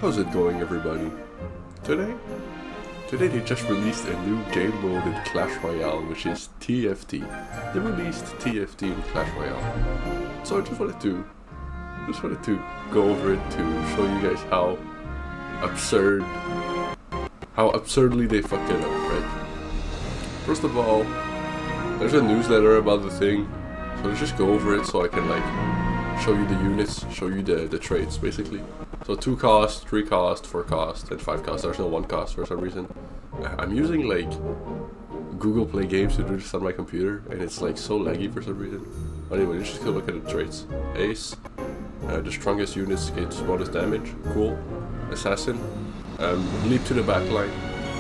How's it going, everybody? Today they just released a new game mode in Clash Royale, which is TFT. They released TFT in Clash Royale. So I just wanted to go over it to show you guys how absurdly they fucked it up, right? First of all, there's a newsletter about the thing, so let's just go over it so I can show you the units, show you the traits basically. So 2 cost, 3 cost, 4 cost, and 5 cost. There's no 1 cost for some reason. I'm using Google Play Games to do this on my computer, and it's so laggy for some reason. Anyway, let's just go look at the traits. Ace, the strongest units get bonus damage, cool. Assassin, leap to the backline.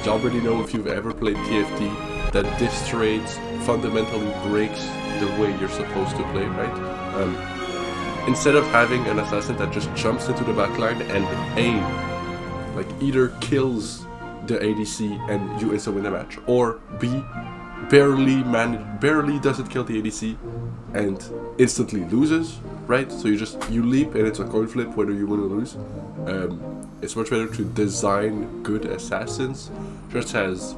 You already know, if you've ever played TFT, that this trait fundamentally breaks the way you're supposed to play, right? Instead of having an assassin that just jumps into the backline and A, either kills the ADC and you instantly win the match, or B, barely doesn't kill the ADC and instantly loses, right? So you leap and it's a coin flip whether you win or lose. It's much better to design good assassins, just as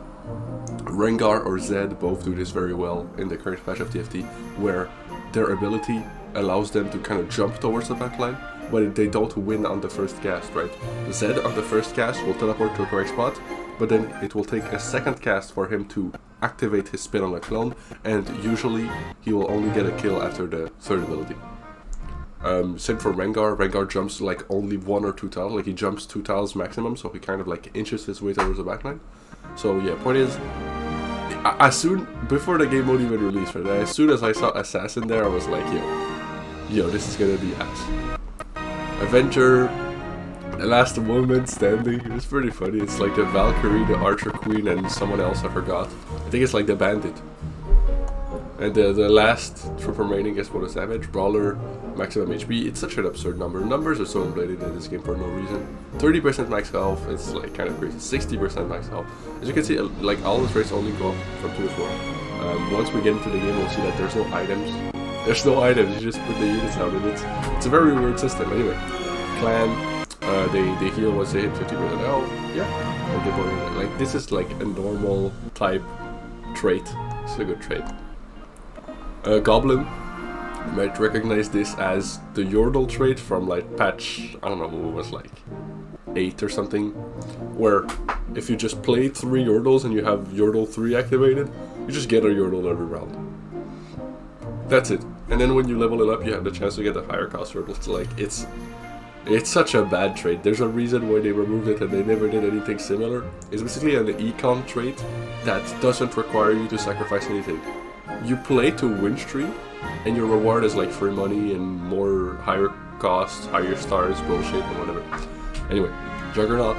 Rengar or Zed both do this very well in the current patch of TFT, where their ability allows them to kind of jump towards the backline, but they don't win on the first cast, right? Zed on the first cast will teleport to a correct spot, but then it will take a second cast for him to activate his spin on a clone, and usually he will only get a kill after the third ability. Same for Rengar. Rengar jumps only 1 or 2 tiles, he jumps 2 tiles maximum, so he kind of inches his way towards the backline. So yeah, point is, before the game mode even released, right, as soon as I saw Assassin there, I was like, yo, this is gonna be ass. Avenger, the last woman standing, it's pretty funny. It's the Valkyrie, the Archer Queen, and someone else I forgot. I think it's the Bandit. And the last troop remaining gets bonus damage. Brawler, maximum HP. It's such an absurd number. Numbers are so inflated in this game for no reason. 30% max health, it's kind of crazy. 60% max health. As you can see, all the traits only go up from 2 to 4. Once we get into the game, we'll see that there's no items. There's no items, you just put the units down, and it's a very weird system. Anyway, Clan, they heal once they hit 50% health. Yeah, we'll get bonus. This is a normal type trait. It's a good trait. Goblin, you might recognize this as the Yordle trait from patch, I don't know, what it was 8 or something, where if you just play 3 Yordles and you have Yordle 3 activated, you just get a Yordle every round. That's it. And then when you level it up, you have the chance to get a higher cost Yordle. So it's such a bad trait. There's a reason why they removed it and they never did anything similar. It's basically an econ trait that doesn't require you to sacrifice anything. You play to win stream, and your reward is free money and more higher costs, higher stars, bullshit, and whatever. Anyway, Juggernaut,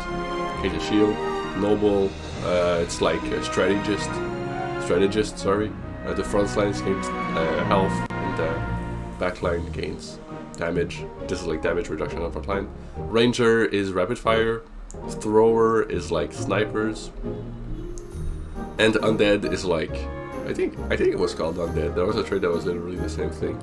Cage of Shield, Noble, it's a strategist, sorry. The front lines gains health, and the back line gains damage. This is damage reduction on front line. Ranger is rapid fire, Thrower is snipers, and Undead is I think it was called Undead. There was a trait that was literally the same thing.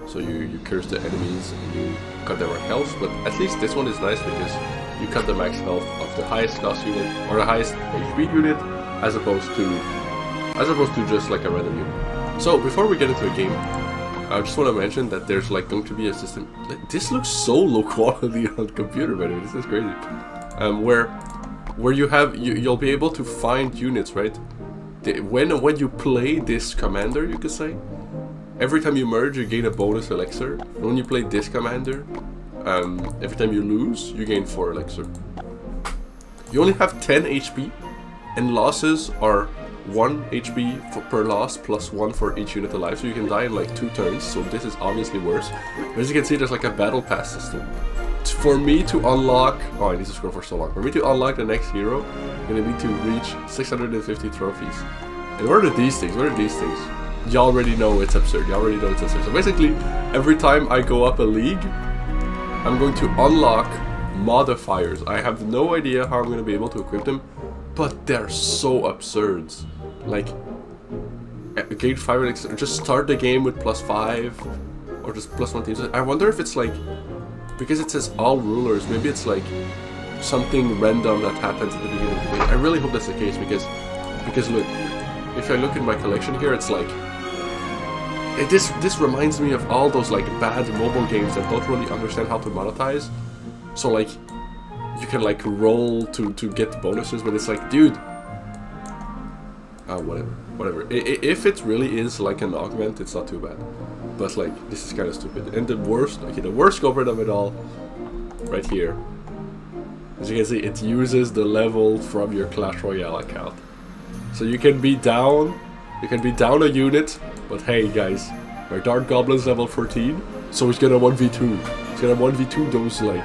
So you curse the enemies and you cut their health, but at least this one is nice because you cut the max health of the highest cost unit or the highest HP unit, as opposed to just a random unit. So before we get into the game, I just want to mention that there's going to be a system. This looks so low quality on the computer, by the way. This is crazy. Where you'll be able to find units, right? When you play this commander, you could say, every time you merge, you gain a bonus elixir. And when you play this commander, every time you lose, you gain 4 elixir. You only have 10 HP, and losses are 1 HP per loss plus 1 for each unit alive, so you can die in 2 turns, so this is obviously worse. But as you can see, there's a battle pass system. For me to unlock, I need to scroll for so long. For me to unlock the next hero, I'm gonna need to reach 650 trophies. And what are these things? You already know it's absurd. So basically, every time I go up a league, I'm going to unlock modifiers. I have no idea how I'm going to be able to equip them, but they're so absurd. Gain 5 elixir, just start the game with +5, or just +1 teams. I wonder if it's because it says all rulers, maybe it's something random that happens at the beginning of the game. I really hope that's the case because look, if I look in my collection here, it's like this reminds me of all those like bad mobile games that don't really understand how to monetize. So like you can like roll to get bonuses, but it's like, dude, whatever. If it really is like an augment, it's not too bad. But like this is kind of stupid. And the worst culprit of it all, right here. As you can see, it uses the level from your Clash Royale account. So you can be down a unit, but hey guys, my Dart Goblin's level 14, so he's gonna 1v2. He's gonna 1v2 those like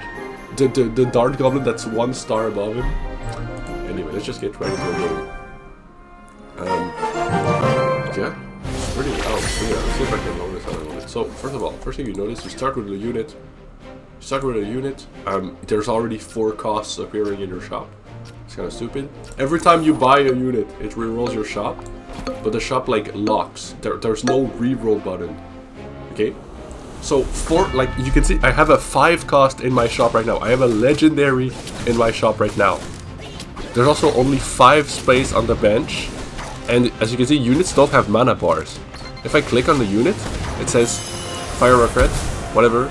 the Dart Goblin that's 1 star above him. Anyway, let's just get right into the game. Yeah, it's pretty out. So yeah, let's see if I can notice how I want it. So first of all, first thing you notice, you start with a unit. There's already 4 costs appearing in your shop. It's kind of stupid. Every time you buy a unit, it rerolls your shop, but the shop like locks. There's no reroll button. Okay, so like you can see, I have a 5 cost in my shop right now. I have a legendary in my shop right now. There's also only 5 space on the bench, and as you can see, units don't have mana bars. If I click on the unit, it says Firework Red, whatever.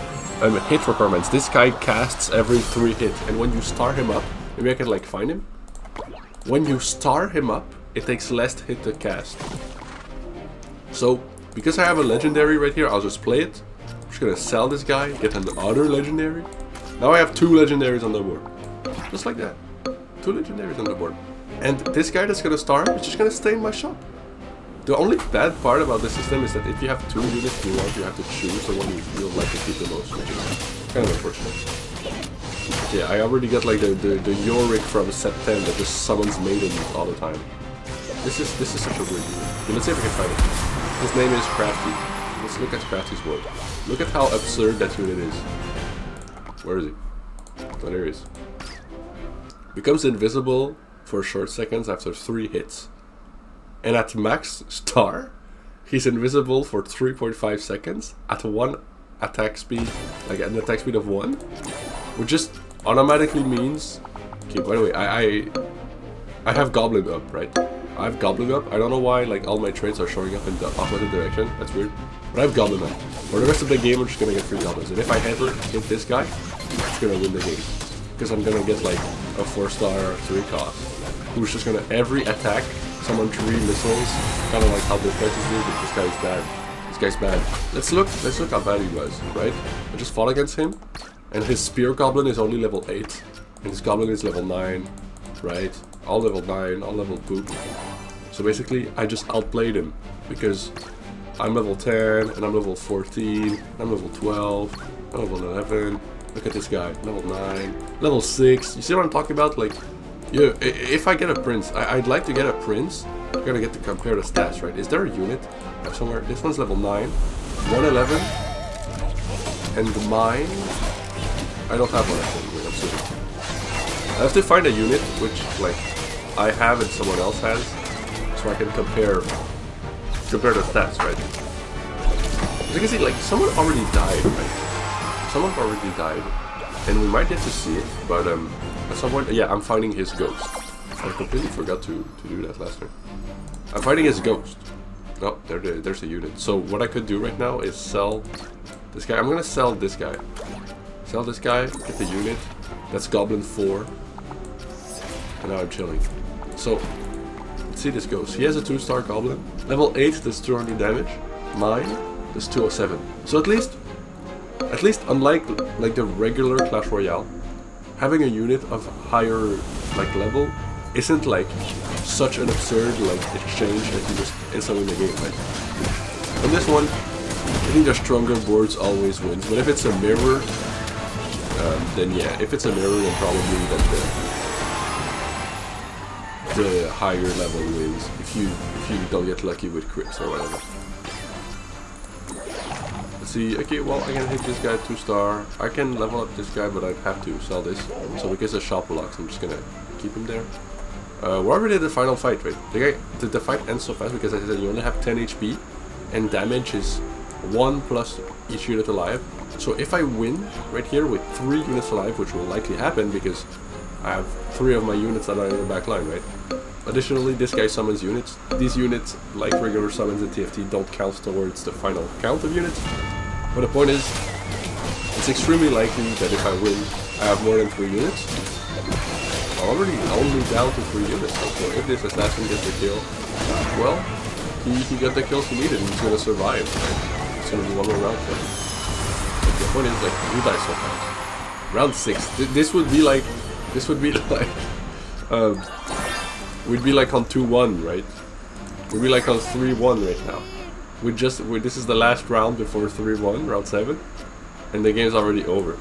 Hit requirements. This guy casts every 3 hit, and when you star him up, maybe I can like find him. When you star him up, it takes less hit to cast. So because I have a legendary right here, I'll just play it. I'm just gonna sell this guy, get another legendary. Now I have 2 legendaries on the board, just like that. 2 legendaries on the board, and this guy that's gonna star is just gonna stay in my shop. The only bad part about this system is that if you have 2 units you want, you have to choose the one you'll like to keep the most, which is kind of unfortunate. Yeah, I already got like the Yorick from set 10 that just summons maidens all the time. This is such a weird unit. Okay, let's see if we can find it. His name is Crafty. Let's look at Crafty's board. Look at how absurd that unit is. Where is he? Oh, there he is. Becomes invisible for short seconds after 3 hits. And at max star, he's invisible for 3.5 seconds at 1 attack speed, like an attack speed of 1, which just automatically means. Okay, by the way, I have Goblin up, right? I have Goblin up. I don't know why like all my traits are showing up in the opposite direction. That's weird. But I have Goblin up. For the rest of the game, I'm just gonna get 3 goblins, and if I hit this guy, it's gonna win the game because I'm gonna get like a 4-star 3 cost, who's just gonna every attack summon 3 missiles, kind of like how this guy is doing, but this guy's bad. This guy's bad. Let's look how bad he was, right? I just fought against him, and his Spear Goblin is only level 8, and his Goblin is level 9, right? All level 9, all level poop. So basically, I just outplayed him, because I'm level 10, and I'm level 14, I'm level 12, I'm level 11, look at this guy, level 9, level 6, you see what I'm talking about? Like, yeah, if I get a prince, I'd like to get a prince. I'm gonna get to compare the stats, right? Is there a unit somewhere? This one's level 9, 111, and mine. I don't have one actually. Wait, I'm sorry. I have to find a unit which, like, I have and someone else has, so I can compare the stats, right? As you can see, like, someone already died, right? Someone already died, and we might get to see it, but at some point, yeah, I'm finding his ghost. I completely forgot to do that last turn. I'm finding his ghost. Oh, there's a unit. So what I could do right now is sell this guy. I'm gonna sell this guy. Sell this guy, get the unit. That's Goblin 4. And now I'm chilling. So, let's see this ghost. He has a 2-star Goblin. Level 8 does 200 damage. Mine does 207. So at least unlike like the regular Clash Royale, having a unit of higher like level isn't like such an absurd like exchange that you just instantly win the game, right? On this one, I think the stronger boards always wins, but if it's a mirror, then yeah, if it's a mirror, then probably that the higher level wins if you don't get lucky with crits or whatever. Let's see. Okay, well, I can hit this guy 2-star. I can level up this guy, but I'd have to sell this. So because the shop locks, I'm just gonna keep him there. We're already at the final fight, right? The fight ends so fast because I said you only have 10 HP, and damage is 1 plus each unit alive. So if I win right here with 3 units alive, which will likely happen because I have 3 of my units that are in the back line, right? Additionally, this guy summons units. These units, like regular summons in TFT, don't count towards the final count of units. But the point is, it's extremely likely that if I win, I have more than 3 units. I'm already only down to 3 units, so if this assassin gets the kill, well, he got the kills he needed and he's gonna survive, right? It's gonna be one more round for him. But the point is, like, you die so fast. Round 6. This would be like, we'd be like on 2-1, right? We'd be like on 3-1 right now. This is the last round before 3-1, round 7, and the game's already over.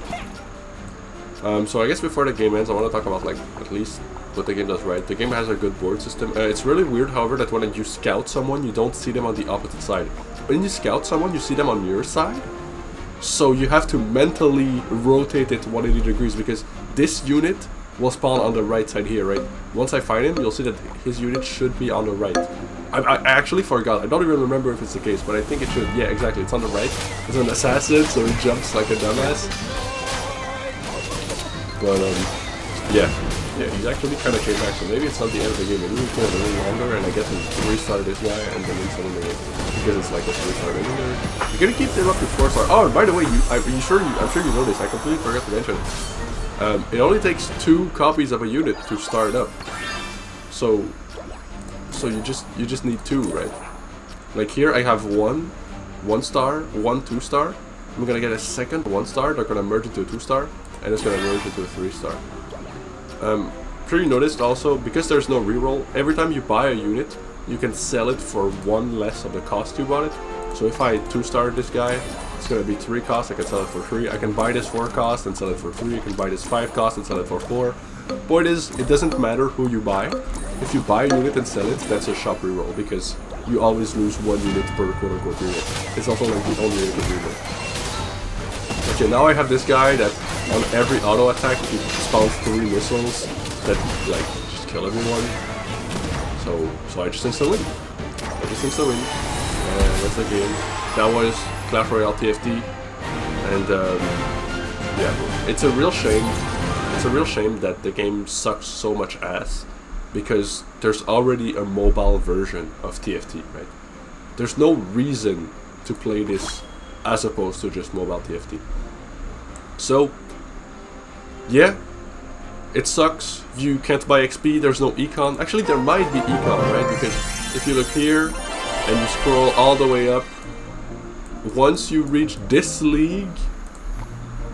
So I guess before the game ends, I want to talk about like at least what the game does right. The game has a good board system. It's really weird, however, that when you scout someone, you don't see them on the opposite side. When you scout someone, you see them on your side. So you have to mentally rotate it 180 degrees because this unit will spawn on the right side here, right? Once I find him, you'll see that his unit should be on the right. I actually forgot. I don't even remember if it's the case, but I think it should. Yeah, exactly. It's on the right. It's an assassin, so he jumps like a dumbass. But yeah, he's actually kind of came back, so maybe it's not the end of the game. Maybe we play a little longer, and I get to restart this guy and then restart the game because it's like a 3-star legendary. You're gonna keep them up to 4-star. Oh, and by the way, I'm sure you know this. I completely forgot to mention it. It only takes 2 copies of a unit to start up. So you just need 2, right? Like here, I have 1 1-star, 1 2-star. I'm gonna get a second 1-star. They're gonna merge into a 2-star. And it's gonna merge into a 3-star. Sure you noticed also, because there's no reroll, every time you buy a unit, you can sell it for 1 less of the cost you bought it. So if I 2-star this guy, it's gonna be 3 cost, I can sell it for 3. I can buy this 4 cost and sell it for 3. I can buy this 5 cost and sell it for 4. Point is, it doesn't matter who you buy. If you buy a unit and sell it, that's a shop reroll, because you always lose 1 unit per quote-unquote reroll. It's also like the only unit to reroll. Okay, now I have this guy that on every auto attack he spawns 3 missiles that like just kill everyone. So I just insta win. And that's the game. That was Clash Royale TFT. And yeah, it's a real shame. It's a real shame that the game sucks so much ass because there's already a mobile version of TFT, right? There's no reason to play this as opposed to just mobile TFT. So, yeah, it sucks. You can't buy XP, there's no econ. Actually, there might be econ, right? Because if you look here and you scroll all the way up, once you reach this league,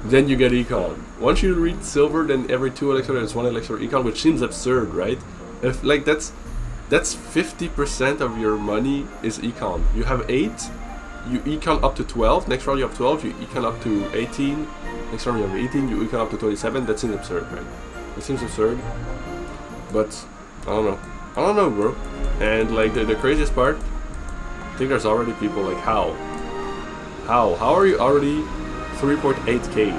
then you get econ. Once you reach silver, then every 2 elixir there's 1 elixir econ, which seems absurd, right? If like that's 50% of your money is econ. You have 8. You econ up to 12, next round you have 12, you econ up to 18, next round you have 18, you econ up to 27, that seems absurd, right? It seems absurd, but I don't know, bro. And like the craziest part, I think there's already people like, how are you already 3.8k?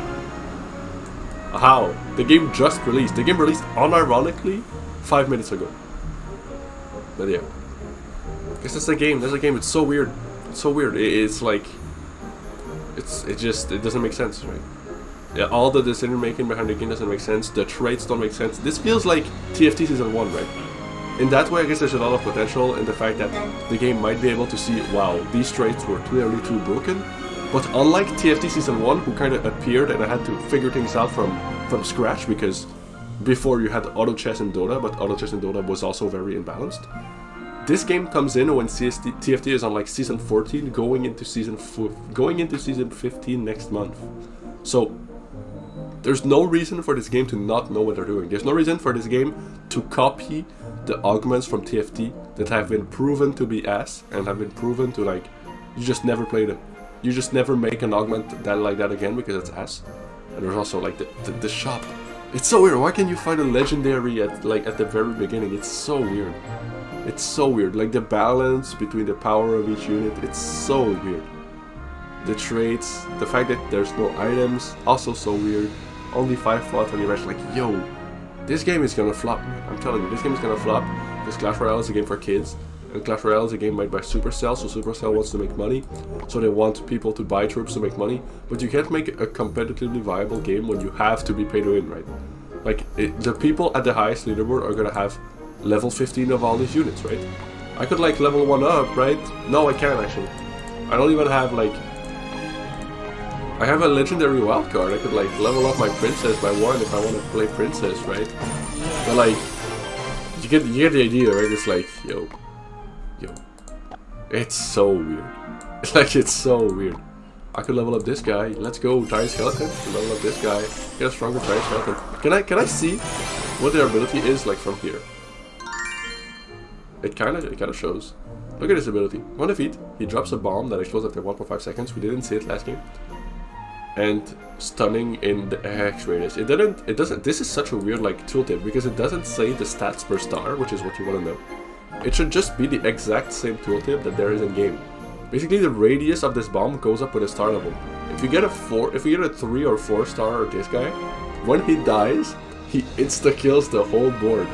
How? The game just released. The game released unironically 5 minutes ago. But yeah, I guess that's the game. It's so weird. It's so weird. It's like, it doesn't make sense, right? Yeah, all the decision making behind the game doesn't make sense. The traits don't make sense. This feels like TFT Season 1, right? In that way, I guess there's a lot of potential in the fact that the game might be able to see, wow, these traits were clearly too broken. But unlike TFT Season 1, who kind of appeared and I had to figure things out from scratch, because before you had auto chess in Dota, but auto chess in Dota was also very imbalanced. This game comes in when TFT is on like season 14, going into season 15 next month. So there's no reason for this game to not know what they're doing. There's no reason for this game to copy the augments from TFT that have been proven to be ass and have been proven to like, you just never play them. You just never make an augment that like that again because it's ass. And there's also like the shop. It's so weird. Why can't you find a legendary at the very beginning? It's so weird. It's so weird. Like the balance between the power of each unit, it's so weird. The traits, the fact that there's no items, also so weird. Only 5 slots on your match. Like, yo, this game is gonna flop, man. I'm telling you, this game is gonna flop. Because Clash Royale is a game for kids. And Clash Royale is a game made by Supercell, so Supercell wants to make money. So they want people to buy troops to make money. But you can't make a competitively viable game when you have to be pay to win, right? Like, the people at the highest leaderboard are gonna have level 15 of all these units, right? I could like level 1 up, right? No, I can't actually. I don't even have like... I have a legendary wildcard. I could like level up my princess by 1 if I want to play princess, right? But like, you get the idea, right? It's like, yo. It's so weird. Like, it's so weird. I could level up this guy. Let's go, Giant Skeleton. Level up this guy. Get a stronger Giant Skeleton. Can I see what their ability is like from here? It kind of shows. Look at his ability. 1 defeat. He drops a bomb that explodes after 1.5 seconds. We didn't see it last game. And stunning in the hex radius. It doesn't. This is such a weird like tooltip because it doesn't say the stats per star, which is what you want to know. It should just be the exact same tooltip that there is in game. Basically, the radius of this bomb goes up with a star level. If you get a 3 or 4 star or this guy, when he dies, he insta kills the whole board.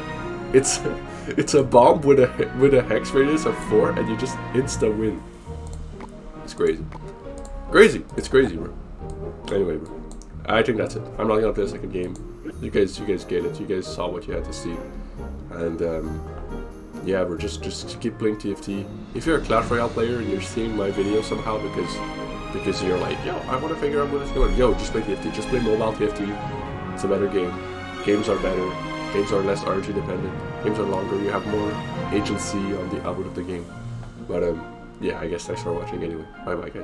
It's a bomb with a hex radius of 4, and you just insta win. It's crazy. It's crazy, bro. Anyway, bro, I think that's it. I'm not gonna play a second game. You guys get it. You guys saw what you had to see, and yeah, bro, just keep playing TFT. If you're a Clash Royale player and you're seeing my video somehow because you're like, yo, I want to figure out what it's going. Yo, just play TFT. Just play mobile TFT. It's a better game. Games are better. Games are less RNG dependent. Games are longer. You have more agency on the output of the game. But yeah, I guess thanks for watching anyway. Bye bye, guys.